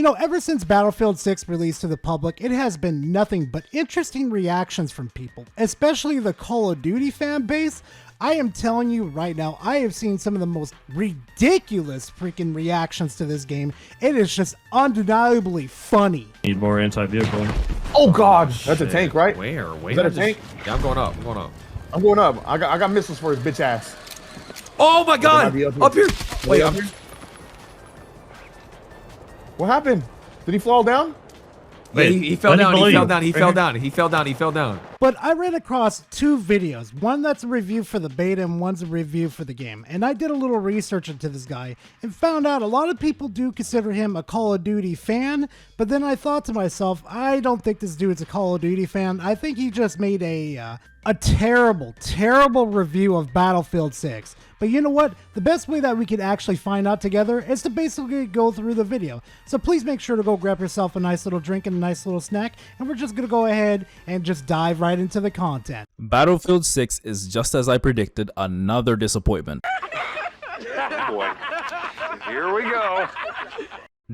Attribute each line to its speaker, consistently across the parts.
Speaker 1: You know, ever since Battlefield 6 released to the public, it has been nothing but interesting reactions from people, especially the Call of Duty fan base. I am telling you right now, I have seen some of the most ridiculous freaking reactions to this game. It is just undeniably funny.
Speaker 2: Need more anti-vehicle.
Speaker 3: Oh god, that's a tank, right?
Speaker 4: Where?
Speaker 3: Is that a tank?
Speaker 4: Yeah, I'm going up. I'm going up.
Speaker 3: I'm going up. I got missiles for his bitch ass.
Speaker 4: Oh my god! Up here! Wait, up here.
Speaker 3: What happened? Did he fall down?
Speaker 4: Wait, he fell down. He fell down. He fell down. He fell down. He fell down.
Speaker 1: But I ran across two videos, one that's a review for the beta and one's a review for the game. And I did a little research into this guy and found out a lot of people do consider him a Call of Duty fan. But then I thought to myself, I don't think this dude's a Call of Duty fan. I think he just made a terrible, terrible review of Battlefield 6. But you know what? The best way that we can actually find out together is to basically go through the video. So please make sure to go grab yourself a nice little drink and a nice little snack. And we're just going to go ahead and just dive right into the content.
Speaker 5: Battlefield 6 is, just as I predicted, another disappointment.
Speaker 6: Boy, here we go.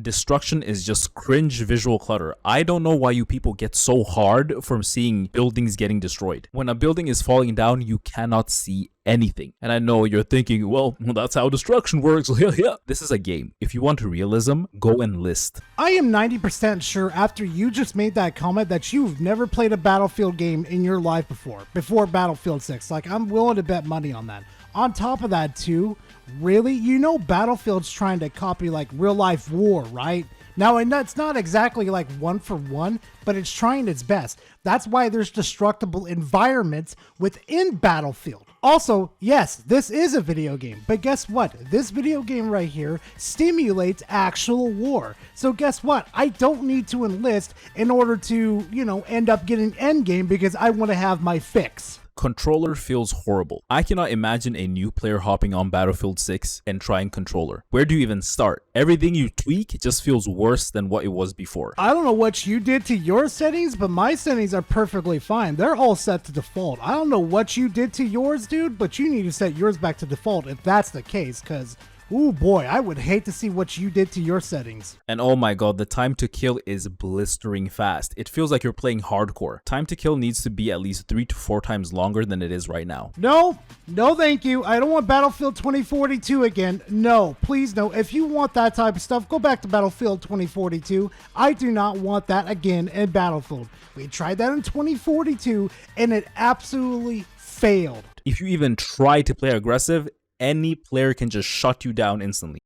Speaker 5: Destruction is just cringe visual clutter. I don't know why you people get so hard from seeing buildings getting destroyed. When a building is falling down, you cannot see anything. And I know you're thinking, well, that's how destruction works. This is a game. If you want realism, go enlist.
Speaker 1: I am 90% sure after you just made that comment that you've never played a Battlefield game in your life before Battlefield 6. Like, I'm willing to bet money on that. On top of that, too, really? You know Battlefield's trying to copy, like, real-life war, right? Now, and that's not exactly, like, one for one, but it's trying its best. That's why there's destructible environments within Battlefield. Also, yes, this is a video game, but guess what? This video game right here stimulates actual war. So guess what? I don't need to enlist in order to, you know, end up getting endgame because I want to have my fix.
Speaker 5: Controller feels horrible. I cannot imagine a new player hopping on Battlefield 6 and trying controller. Where do you even start? Everything you tweak just feels worse than what it was before.
Speaker 1: I don't know what you did to your settings, but my settings are perfectly fine. They're all set to default. I don't know what you did to yours, dude, but you need to set yours back to default if that's the case, because ooh boy, I would hate to see what you did to your settings.
Speaker 5: And oh my god, the time to kill is blistering fast. It feels like you're playing hardcore. Time to kill needs to be at least 3 to 4 times longer than it is right now.
Speaker 1: No thank you. I don't want Battlefield 2042 again. No, please no. If you want that type of stuff, go back to Battlefield 2042. I do not want that again in Battlefield. We tried that in 2042 and it absolutely failed.
Speaker 5: If you even try to play aggressive, any player can just shut you down instantly.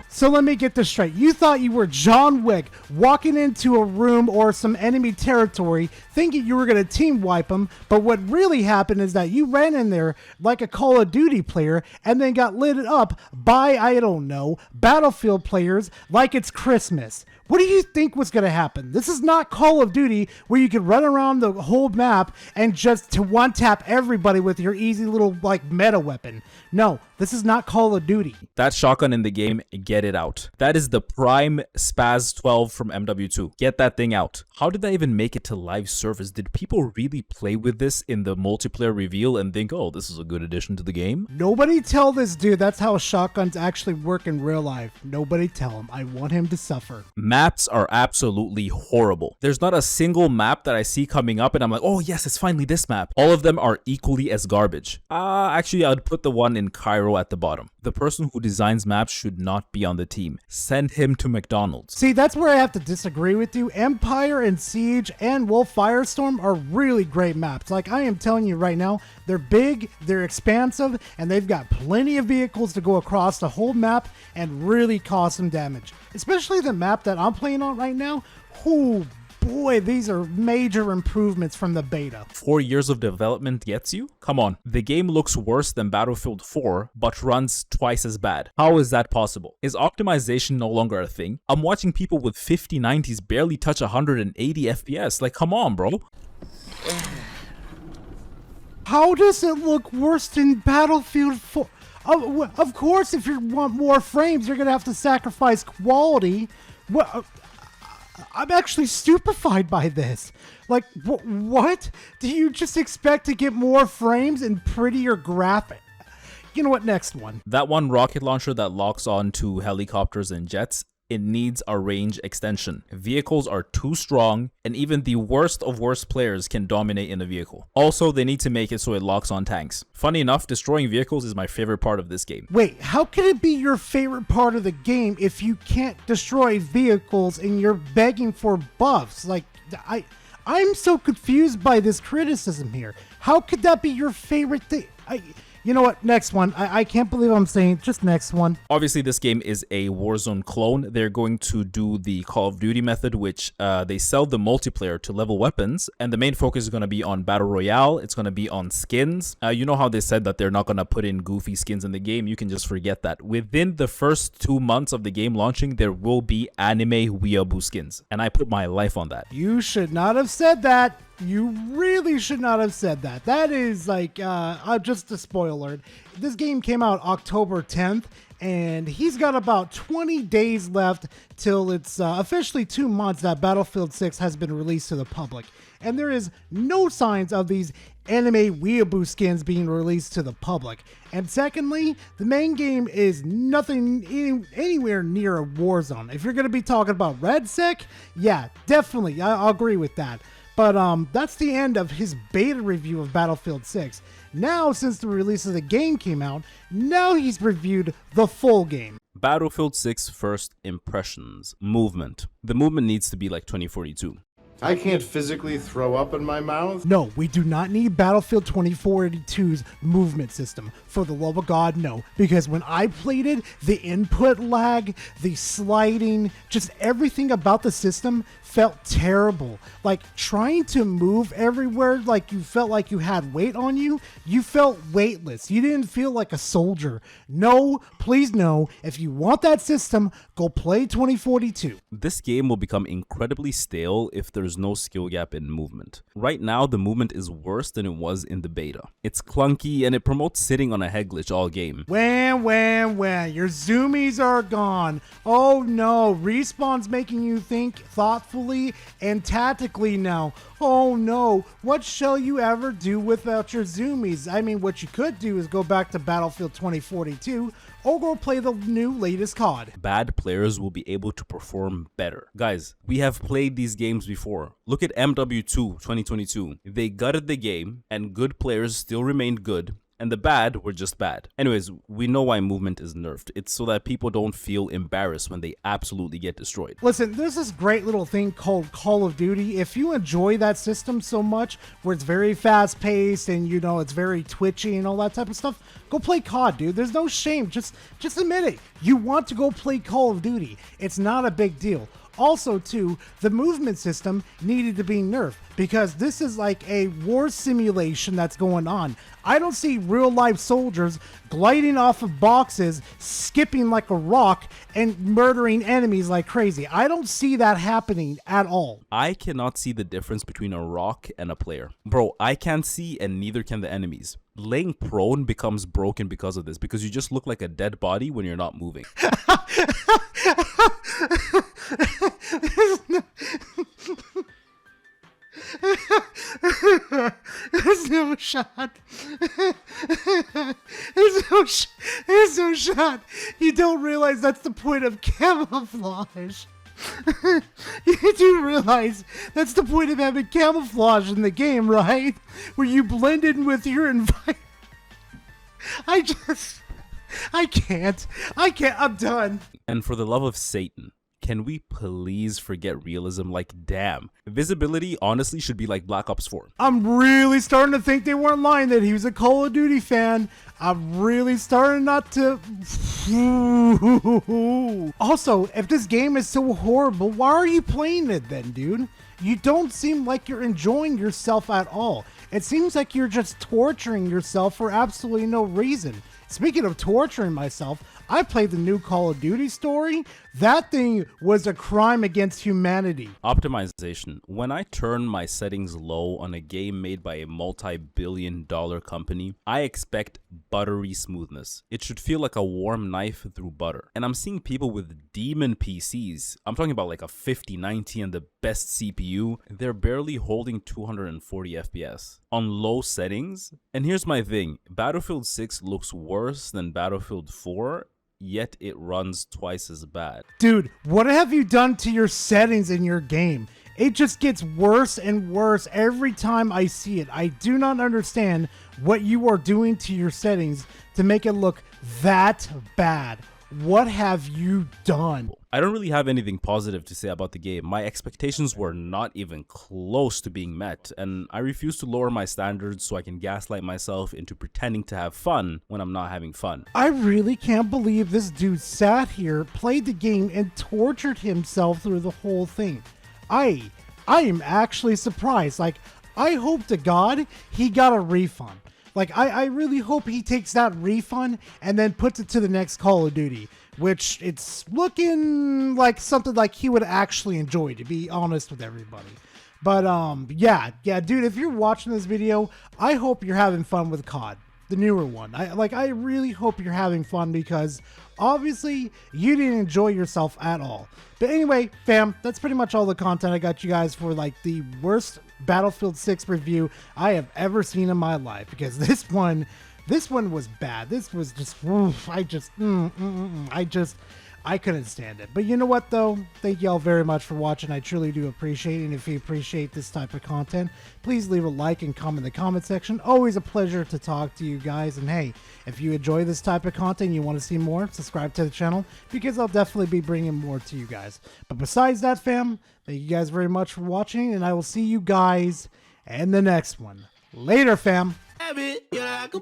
Speaker 1: So let me get this straight. You thought you were John Wick walking into a room or some enemy territory thinking you were going to team wipe them, but what really happened is that you ran in there like a Call of Duty player and then got lit up by, I don't know, Battlefield players like it's Christmas. What do you think was going to happen? This is not Call of Duty where you can run around the whole map and just to one-tap everybody with your easy little, like, meta weapon. No, this is not Call of Duty.
Speaker 5: That shotgun in the game, get it out. That is the prime Spaz 12 from MW2. Get that thing out. How did that even make it to live service? Did people really play with this in the multiplayer reveal and think, oh, this is a good addition to the game?
Speaker 1: Nobody tell this dude that's how shotguns actually work in real life. Nobody tell him. I want him to suffer.
Speaker 5: Maps are absolutely horrible. There's not a single map that I see coming up and I'm like, oh yes, it's finally this map. All of them are equally as garbage. Actually, I'd put the one in Cairo at the bottom. The person who designs maps should not be on the team. Send him to McDonald's.
Speaker 1: See, that's where I have to disagree with you. Empire and Siege and Wolf Firestorm are really great maps. Like, I am telling you right now, they're big, they're expansive, and they've got plenty of vehicles to go across the whole map and really cause some damage. Especially the map that I'm playing on right now. Oh boy, these are major improvements from the beta.
Speaker 5: 4 years of development gets you? Come on. The game looks worse than Battlefield 4, but runs twice as bad. How is that possible? Is optimization no longer a thing? I'm watching people with 5090s barely touch 180 FPS. Like, come on, bro.
Speaker 1: How does it look worse than Battlefield 4? Of course, if you want more frames, you're going to have to sacrifice quality. Well, I'm actually stupefied by this. Like, what? Do you just expect to get more frames and prettier graphics? You know what? Next one.
Speaker 5: That one rocket launcher that locks on to helicopters and jets, it needs a range extension. Vehicles are too strong, and even the worst of worst players can dominate in a vehicle. Also, they need to make it so it locks on tanks. Funny enough, destroying vehicles is my favorite part of this game.
Speaker 1: Wait, how can it be your favorite part of the game if you can't destroy vehicles and you're begging for buffs? Like, I'm so confused by this criticism here. How could that be your favorite thing? You know what? Next one. I can't believe I'm saying just next one.
Speaker 5: Obviously, this game is a Warzone clone. They're going to do the Call of Duty method, which they sell the multiplayer to level weapons. And the main focus is going to be on Battle Royale. It's going to be on skins. You know how they said that they're not going to put in goofy skins in the game? You can just forget that. Within the first 2 months of the game launching, there will be anime weeaboo skins. And I put my life on that.
Speaker 1: You should not have said that. You really should not have said that. That is like, just a spoiler. This game came out October 10th, and he's got about 20 days left till it's officially 2 months that Battlefield 6 has been released to the public. And there is no signs of these anime weeaboo skins being released to the public. And secondly, the main game is nothing anywhere near a Warzone. If you're going to be talking about RedSec, yeah, definitely, I'll agree with that. But that's the end of his beta review of Battlefield 6. Now, since the release of the game came out, now he's reviewed the full game.
Speaker 5: Battlefield 6 first impressions. Movement. The movement needs to be like 2042.
Speaker 2: I can't physically throw up in my mouth.
Speaker 1: No, we do not need Battlefield 2042's movement system. For the love of God, no. Because when I played it, the input lag, the sliding, just everything about the system felt terrible. Like trying to move everywhere, like you felt like you had weight on you, you felt weightless. You didn't feel like a soldier. No, please no. If you want that system, go play 2042.
Speaker 5: This game will become incredibly stale if there's no skill gap in movement. Right now, the movement is worse than it was in the beta. It's clunky and it promotes sitting on a head glitch all game.
Speaker 1: When, your zoomies are gone. Oh no, Respawn's making you think thoughtfully and tactically now. Oh no, what shall you ever do without your zoomies? I mean, what you could do is go back to Battlefield 2042 or go play the new latest COD.
Speaker 5: Bad players will be able to perform better. Guys, we have played these games before. Look at MW2 2022. They gutted the game and good players still remained good, and the bad were just bad. Anyways, we know why movement is nerfed. It's so that people don't feel embarrassed when they absolutely get destroyed.
Speaker 1: Listen, there's this great little thing called Call of Duty. If you enjoy that system so much, where it's very fast paced and you know it's very twitchy and all that type of stuff, go play COD, dude. There's no shame. Just admit it. You want to go play Call of Duty. It's not a big deal. Also, too, the movement system needed to be nerfed because this is like a war simulation that's going on. I don't see real-life soldiers gliding off of boxes, skipping like a rock, and murdering enemies like crazy. I don't see that happening at all.
Speaker 5: I cannot see the difference between a rock and a player. Bro, I can't see and neither can the enemies. Laying prone becomes broken because of this, because you just look like a dead body when you're not moving.
Speaker 1: There's no shot. There's no shot. You don't realize that's the point of camouflage. You do realize that's the point of having camouflage in the game, right? Where you blend in with your environment. I can't. I'm done.
Speaker 5: And for the love of Satan, can we please forget realism? Like, damn. Visibility honestly should be like Black Ops 4.
Speaker 1: I'm really starting to think they weren't lying that he was a Call of Duty fan. I'm really starting not to... Also, if this game is so horrible, why are you playing it then, dude? You don't seem like you're enjoying yourself at all. It seems like you're just torturing yourself for absolutely no reason. Speaking of torturing myself, I played the new Call of Duty story. That thing was a crime against humanity.
Speaker 5: Optimization. When I turn my settings low on a game made by a multi-billion-dollar company, I expect buttery smoothness. It should feel like a warm knife through butter. And I'm seeing people with demon PCs. I'm talking about like a 5090 and the best CPU. They're barely holding 240 FPS on low settings. And here's my thing. Battlefield 6 looks worse than Battlefield 4. yet it runs twice as bad.
Speaker 1: Dude, what have you done to your settings in your game? It just gets worse and worse every time I see it. I do not understand what you are doing to your settings to make it look that bad. What have you done?
Speaker 5: I don't really have anything positive to say about the game. My expectations were not even close to being met, and I refuse to lower my standards so I can gaslight myself into pretending to have fun when I'm not having fun.
Speaker 1: I really can't believe this dude sat here, played the game, and tortured himself through the whole thing. I am actually surprised. Like, I hope to God he got a refund. Like, I really hope he takes that refund and then puts it to the next Call of Duty, which it's looking like something like he would actually enjoy, to be honest with everybody. But, yeah, dude, if you're watching this video, I hope you're having fun with COD, the newer one. I really hope you're having fun because obviously you didn't enjoy yourself at all. But anyway, fam, that's pretty much all the content I got you guys for like the worst Battlefield 6 review I have ever seen in my life, because this one was bad. This was just, oof, I couldn't stand it. But you know what though? Thank y'all very much for watching. I truly do appreciate it. And if you appreciate this type of content, please leave a like and comment in the comment section. Always a pleasure to talk to you guys. And hey, if you enjoy this type of content and you want to see more, subscribe to the channel because I'll definitely be bringing more to you guys. But besides that, fam, thank you guys very much for watching, and I will see you guys in the next one. Later, fam.
Speaker 7: You're like a